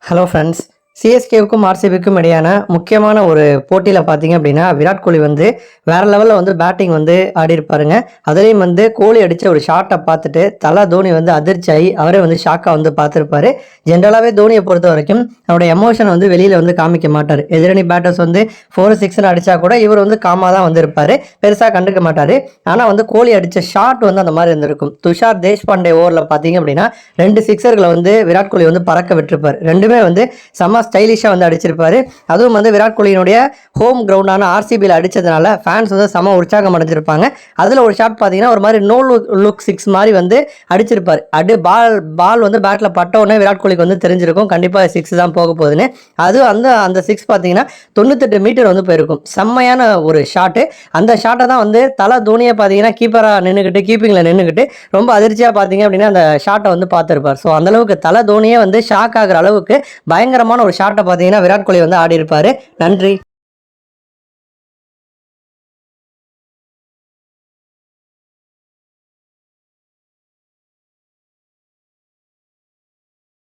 Hello friends, சிஎஸ்கேவுக்கும் ஆர்சிபிக்கும் இடையான முக்கியமான ஒரு போட்டியில் பார்த்தீங்க அப்படின்னா விராட் கோலி வந்து வேற லெவலில் வந்து பேட்டிங் வந்து ஆடி இருப்பாருங்க. அதுலேயும் வந்து கோலி அடித்த ஒரு ஷாட்டை பார்த்துட்டு தலை தோனி வந்து அதிர்ச்சி ஆகி அவரே வந்து ஷாக்காக வந்து பார்த்துருப்பாரு. ஜென்ரலாகவே தோனியை பொறுத்த வரைக்கும் அவருடைய எமோஷனை வந்து வெளியில் வந்து காமிக்க மாட்டார். எதிரணி பேட்டர்ஸ் வந்து 4-6 அடித்தா கூட இவர் வந்து காமாக தான் வந்து இருப்பார், பெருசாக கண்டுக்க மாட்டார். ஆனால் வந்து கோலி அடித்த ஷாட் வந்து அந்த மாதிரி இருந்திருக்கும். துஷார் தேஷ்பாண்டே ஓவரில் பார்த்தீங்க அப்படின்னா 2 சிக்ஸர்களை வந்து விராட் கோலி வந்து பறக்க விட்டுருப்பார். ரெண்டுமே வந்து செம்ம ஸ்டைலிஷாக வந்து அடிச்சிருப்பாரு. அதுவும் வந்து விராட் கோலியினுடைய ஹோம் கிரவுண்டான ஆர்சிபியில் அடித்ததுனால ஃபேன்ஸ் வந்து செம உற்சாகம் அடைஞ்சிருப்பாங்க. அதில் ஒரு ஷாட் பார்த்தீங்கன்னா ஒரு மாதிரி நோ லுக் சிக்ஸ் மாதிரி வந்து அடிச்சிருப்பார். பால் வந்து பேட்டில் பட்ட உடனே விராட் கோலிக்கு வந்து தெரிஞ்சிருக்கும் கண்டிப்பாக சிக்ஸ் தான் போக போகுதுன்னு. அது அந்த சிக்ஸ் பார்த்தீங்கன்னா 98 மீட்டர் வந்து போயிருக்கும். செம்மையான ஒரு ஷாட்டு. அந்த ஷாட்டை தான் வந்து தலை தோனியை பார்த்தீங்கன்னா கீப்பிங்கில் நின்றுக்கிட்டு ரொம்ப அதிர்ச்சியாக பார்த்தீங்க அப்படின்னா அந்த ஷாட்டை வந்து பார்த்துருப்பார். ஸோ அந்தளவுக்கு தலை தோனியே வந்து ஷாக் ஆகிற அளவுக்கு பயங்கரமான ஒரு ஷாட்டை பார்த்தீங்கன்னா விராட் கோலி வந்து ஆடி இருப்பார். நன்றி.